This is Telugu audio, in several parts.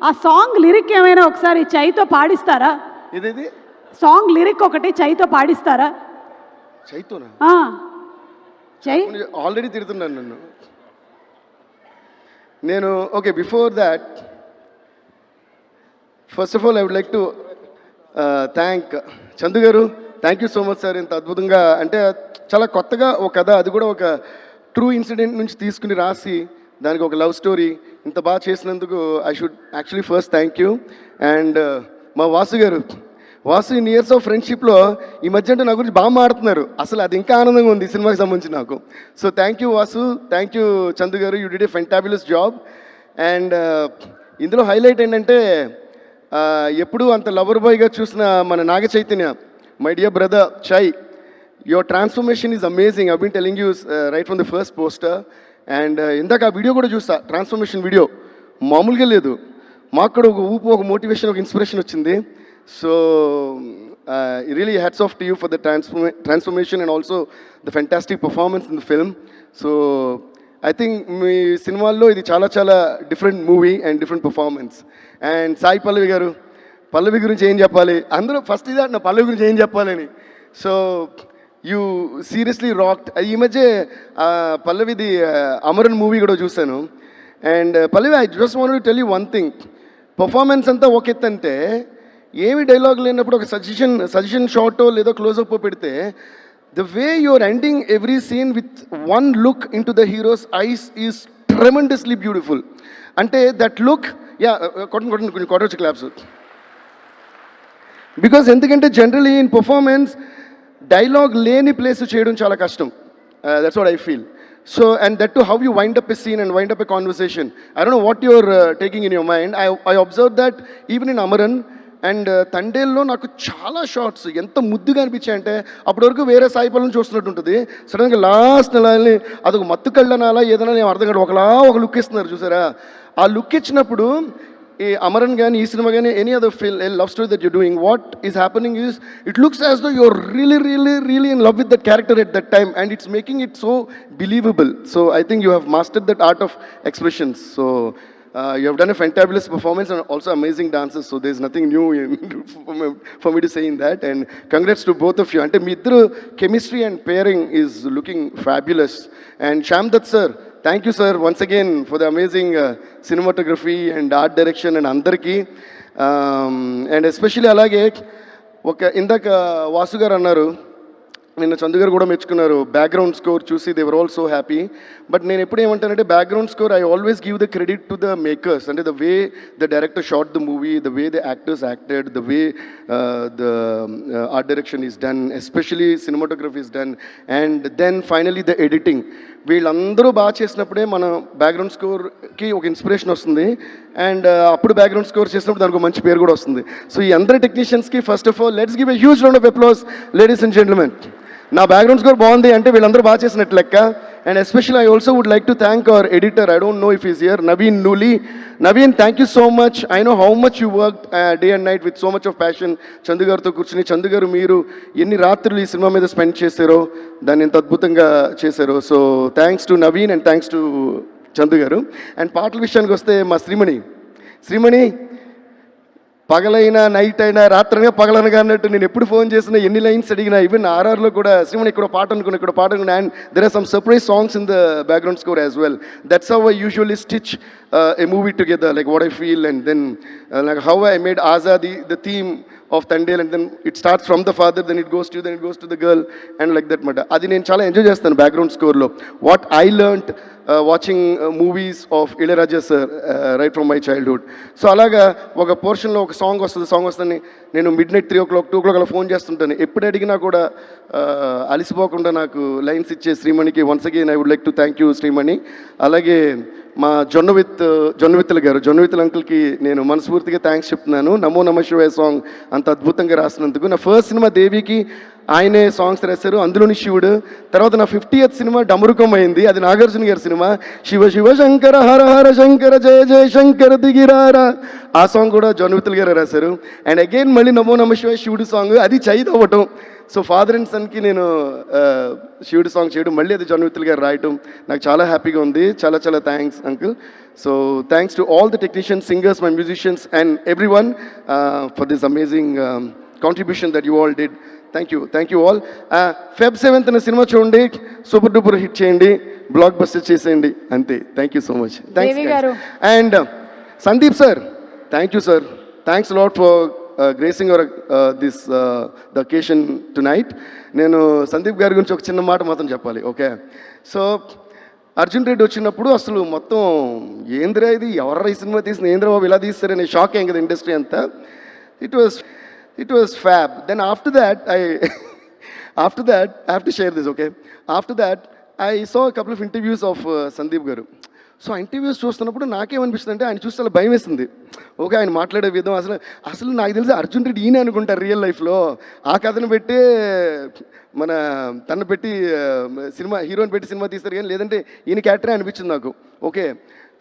ఆ సాంగ్ లిరిక్ ఏమైనా ఒకసారి చైతో పాడిస్తారా? ఇది సాంగ్ లిరిక్ ఒకటి చైతో పాడిస్తారా? చైతోనా? చై ఆల్రెడీ తిడుతున్నాను నన్ను నేను. Okay, before that first of all I would like to thank Chandu గారు. Thank you so much sir. ఇంత అద్భుతంగా అంటే చాలా కొత్తగా ఒక కథ, అది కూడా ఒక ట్రూ ఇన్సిడెంట్ నుంచి తీసుకుని రాసి దానికి ఒక లవ్ స్టోరీ ఇంత బాగా చేసినందుకు I should actually first thank you. And మా వాసు గారు, వాసు ఇన్ ఇయర్స్ ఆఫ్ ఫ్రెండ్షిప్లో ఈ మధ్య అంటే నా గురించి బాగా మాడుతున్నారు. అసలు అది ఇంకా ఆనందంగా ఉంది ఈ సినిమాకి సంబంధించి నాకు. So thank you Vasu, thank you Chandu గారు, you did a fantabulous job. And ఇందులో హైలైట్ ఏంటంటే ఎప్పుడు అంత లవర్ బాయ్గా చూసిన మన Naga Chaitanya, my dear brother Chay, your transformation is amazing. I been telling you right from the first poster. And ఇందాక ఆ వీడియో కూడా చూస్తా, ట్రాన్స్ఫర్మేషన్ వీడియో మామూలుగా లేదు. మాకు కూడా ఒక ఊపు, ఒక మోటివేషన్, ఒక ఇన్స్పిరేషన్ వచ్చింది. So really hats off to you for the transformation and also the fantastic performance in the film. So I think మీ సినిమాల్లో ఇది చాలా చాలా different movie and different performance. And Sai Pallavi గారు, పల్లవి గురించి ఏం చెప్పాలి, అందరూ ఫస్ట్ ఇదే నా పల్లవి గురించి ఏం చెప్పాలని. So you seriously rocked. ఈ మధ్య పల్లవిది అమరన్ మూవీ కూడా చూశాను. And Pallavi, I just want to tell you one thing. Performance అంతా ఒక ఎత్తు అంటే ఏమి డైలాగ్ లేనప్పుడు ఒక సజెషన్ షార్టో లేదో క్లోజప్ పెడితే the way you're ending every scene with one look into the hero's eyes is tremendously beautiful. అంటే దట్ లుక్, యా కొట్టండి కొంచెం కొట్టవచ్చు క్లాప్స్. బికాజ్ ఎందుకంటే జనరలీ ఇన్ పర్ఫార్మెన్స్ డైలాగ్ లేని ప్లేస్ చేయడం చాలా కష్టం. That's what I feel. So, and that too, how you wind up a scene and wind up a conversation. I don't know what you're taking in your mind. I observed that even in Amaran and తండేల్లో నాకు చాలా షార్ట్స్ ఎంత ముద్దుగా అనిపించాయి అంటే అప్పటి వరకు వేరే సాయి పనులను చూస్తున్నట్టు ఉంటుంది. సడన్గా లాస్ట్ నెలని అదొక మత్తు కళ్ళనాలా ఏదైనా నేను అర్థం కాదు, ఒక లుక్ ఇస్తున్నారు చూసారా. ఆ లుక్ ఇచ్చినప్పుడు ఈ అమరన్ కానీ ఈ సినిమా కానీ any other love story that you're doing, what is happening is it looks as though you're really in love with that character at that time and it's making it so believable. So I think you have mastered that art of expressions. So you have done a fantabulous performance and also amazing dances, so there's nothing new for me to say in that. And congrats to both of you. Ante మీ ఇద్దరు chemistry and pairing is looking fabulous. And Shyam Dutt sir, thank you sir once again for the amazing cinematography and art direction and andarki. And especially alage oka indaka Vasu garu annaru, నిన్న చందు గారు కూడా మెచ్చుకున్నారు బ్యాక్గ్రౌండ్ స్కోర్ చూసి, they were all so happy. But నేను ఎప్పుడు ఏమంటానంటే background score I always give the credit to the makers. అంటే the way the director shot the movie, the way the actors acted, the way the art direction is done, especially cinematography is done, and then finally the editing. వీళ్ళందరూ బాగా చేసినప్పుడే మన బ్యాక్గ్రౌండ్ స్కోర్కి ఒక ఇన్స్పిరేషన్ వస్తుంది. అండ్ అప్పుడు బ్యాక్గ్రౌండ్ స్కోర్ చేసినప్పుడు దానికి ఒక మంచి పేరు కూడా వస్తుంది. సో ఈ అందరి టెక్నీషియన్స్కి first of all let's give a huge round of applause ladies and gentlemen. నా బ్యాక్గ్రౌండ్ స్కోర్ బాగుంది అంటే వీళ్ళందరూ బాగా చేసినట్టు లెక్క. And especially I also would like to thank our editor, I don't know if is here, Naveen Nooli. Naveen, thank you so much. I know how much you work day and night with so much of passion. Chandu గారితో కూర్చుని, చందు గారు మీరు ఎన్ని రాత్రులు ఈ సినిమా మీద స్పెండ్ చేశారో, దాన్ని ఎంత అద్భుతంగా చేశారో. So thanks to Naveen and thanks to Chandu గారు. అండ్ పాటల విషయానికి వస్తే మా శ్రీమణి పగలైనా నైట్ అయినా రాత్రైనా పగలనగా అన్నట్టు నేను ఎప్పుడు ఫోన్ చేసినా, ఎన్ని లైన్స్ అడిగినా, ఈవెన్ ఆర్ఆర్లో కూడా శ్రీమణి ఇక్కడ పాట అనుకున్నా, and there are some surprise songs in the background score as well. That's how I usually stitch a movie together, like what I feel, and then like how I made Azadi the theme of Tandel, and then it starts from the father, then it goes to the girl, and like that matter. Adi nenu chaala enjoy chestanu background score lo. What I learnt watching movies of Ilayaraja sir right from my childhood. So అలాగా ఒక పోర్షన్లో ఒక సాంగ్ వస్తుంది, నేను midnight 3 o'clock 2 o'clock అలా ఫోన్ చేస్తుంటాను. ఎప్పుడు అడిగినా కూడా అలిసిపోకుండా నాకు లైన్స్ ఇచ్చే శ్రీమణికి once again I would like to thank you Srimani. అలాగే మా జొన్నవిత్తుల అంకుల్కి నేను మనస్ఫూర్తిగా థ్యాంక్స్ చెప్తున్నాను. నమో నమ శివాయ సాంగ్ అంత అద్భుతంగా రాసినందుకు. నా ఫస్ట్ సినిమా దేవికి ఆయనే సాంగ్స్ రాశారు, అందులోని శివుడు. తర్వాత నా 50th సినిమా డమరుకం అయింది, అది నాగార్జున గారి సినిమా. శివ శివ శంకర హర హర శంకర జయ జయ శంకర దిగిరారా, ఆ సాంగ్ కూడా జాన్ విత్తుల్ గారు రాశారు. అండ్ అగైన్ మళ్ళీ నమో నమ శివ శివుడు సాంగ్, అది చైత్ అవ్వటం. సో ఫాదర్ అండ్ సన్కి నేను శివుడు సాంగ్ చేయడం, మళ్ళీ అది జాన్ విత్తుల్ గారు రాయటం నాకు చాలా హ్యాపీగా ఉంది. చాలా చాలా thanks uncle. So thanks to all the technicians, singers, my musicians and everyone for this amazing contribution that you all did. Thank you all. Feb 7th అనే సినిమా చూడండి, సూపర్ డూపర్ హిట్ చేయండి, బ్లాక్ బస్టర్ చేసేయండి, అంతే. Thank you so much. Devi గారు. And Sandeep sir, thank you sir. Thanks lot for gracing our the occasion tonight. నేను సందీప్ గారి గురించి ఒక చిన్న మాట మాత్రం చెప్పాలి. ఓకే, సో అర్జున్ రెడ్డి వచ్చినప్పుడు అసలు మొత్తం ఏంద్రా ఇది, ఎవర్రా ఈ సినిమా తీసిన, ఏంద్రా బాబు ఇలా తీస్తారనే షాక్ అయ్యింది కదా ఇండస్ట్రీ అంతా. It was fab. Then after that, I have to share this, okay? After that, I saw a couple of interviews of Sandeep Garu. So ఆ ఇంటర్వ్యూస్ చూస్తున్నప్పుడు నాకేమనిపిస్తుంది అంటే, ఆయన చూస్తే అలా భయం వేస్తుంది. ఓకే, ఆయన మాట్లాడే విధం అసలు నాకు తెలిసి అర్జున్ రెడ్డి ఈయన అనుకుంటారు రియల్ లైఫ్లో. ఆ కథను పెట్టి తను పెట్టి సినిమా హీరోని పెట్టి సినిమా తీస్తారు, కానీ లేదంటే ఈయన క్యారెక్టరే అనిపించింది నాకు. Okay,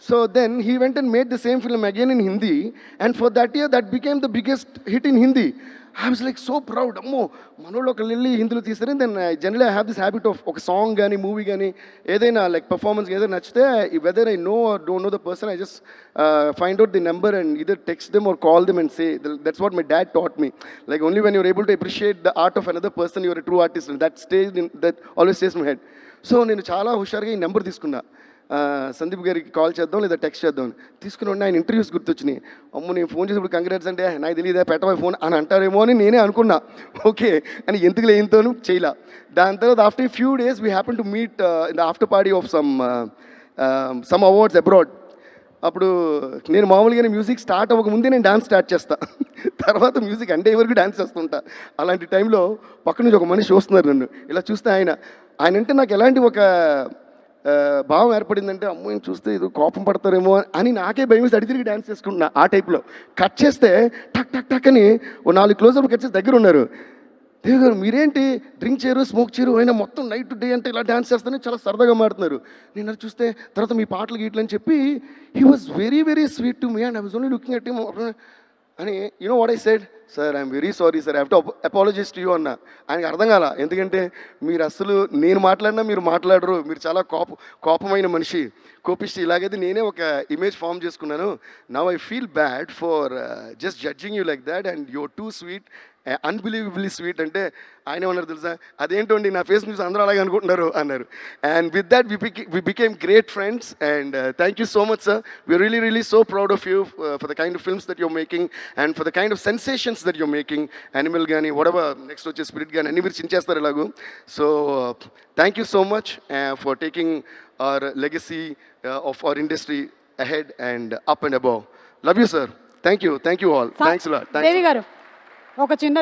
so then he went and made the same film again in Hindi, and for that year that became the biggest hit in Hindi. I was like so proud. Ammo manolo oka lilli hindilo teesare. Then generally I have this habit of oka song gaani movie gaani edaina like performance either nachte, whether I know or don't know the person, I just find out the number and either text them or call them and say. That's what my dad taught me. Like only when you're able to appreciate the art of another person, you're a true artist, and that always stays in my head. So నేను చాలా హుషారుగా ఈ నెంబర్ తీసుకున్నా, సందీప్ గారికి కాల్ చేద్దాం లేదా టెక్స్ట్ చేద్దాం తీసుకుని ఉండి. ఆయన ఇంటర్వ్యూస్ గుర్తొచ్చినాయి. అమ్మ నేను ఫోన్ చేసినప్పుడు కంగ్రాట్స్ అంటే నాకు తెలియదా పెట్టవా ఫోన్ అని అంటారేమో అని నేనే అనుకున్నా. ఓకే అని ఎందుకు లేనితోనూ చేయలా. దాని తర్వాత after few days we happen to meet in the after party of some awards abroad. అప్పుడు నేను మామూలుగానే మ్యూజిక్ స్టార్ట్ అవ్వకముందే నేను డాన్స్ స్టార్ట్ చేస్తా, తర్వాత మ్యూజిక్ అంటే వరకు డాన్స్ చేస్తుంటా. అలాంటి టైంలో పక్క నుంచి ఒక మనిషి చూస్తున్నారు నన్ను. ఇలా చూస్తే ఆయన అంటే నాకు ఎలాంటి ఒక భావం ఏర్పడిందంటే, అమ్మాయిని చూస్తే ఏదో కోపం పడతారేమో అని నాకే భయం వేసి అడిగి తిరిగి డ్యాన్స్ చేసుకుంటున్నా. ఆ టైప్లో కట్ చేస్తే టక్ టక్ టక్ అని ఓ 4 క్లోజప్ కట్ చేసి దగ్గర ఉన్నారు. దేవి గారు మీరేంటి డ్రింక్ చేయరు, స్మోక్ చేయరు, అయినా మొత్తం నైట్ డే అంటే ఇలా డ్యాన్స్ చేస్తానే చాలా సరదాగా మారుతున్నారు. నేను అది చూస్తే తర్వాత మీ పాటలు గీట్లు అని చెప్పి he was very very sweet to me and I was only looking at him అని. You know what I said, sir I'm very sorry sir, I have to apologise to you అన్న. ఆయనకి అర్థం కాల, ఎందుకంటే మీరు అసలు నేను మాట్లాడినా మీరు మాట్లాడరు, మీరు చాలా కోపమైన మనిషి, కోపిష్టి. ఇలాగైతే నేనే ఒక ఇమేజ్ ఫామ్ చేసుకున్నాను. Now I feel bad for just judging you like that and you're too sweet, unbelievably sweet అంటే ఆయన ఏమన్నారు తెలుసా, అదేంటండి నా ఫేస్ న్యూస్ అందరూ అలాగే అనుకుంటున్నారు అన్నారు. And with that we became great friends. And thank you so much sir, we're really so proud of you for the kind of films that you're making and for the kind of sensations that you're making. Animal కానీ వడెవర్ నెక్స్ట్ వచ్చే స్పిరిట్ కానీ అన్ని మీరు చించేస్తారు ఇలాగూ. So thank you so much for taking our legacy of our industry ahead and up and above. Love you sir. Thank you all. Thanks lot. Devi గారు ఒక చిన్న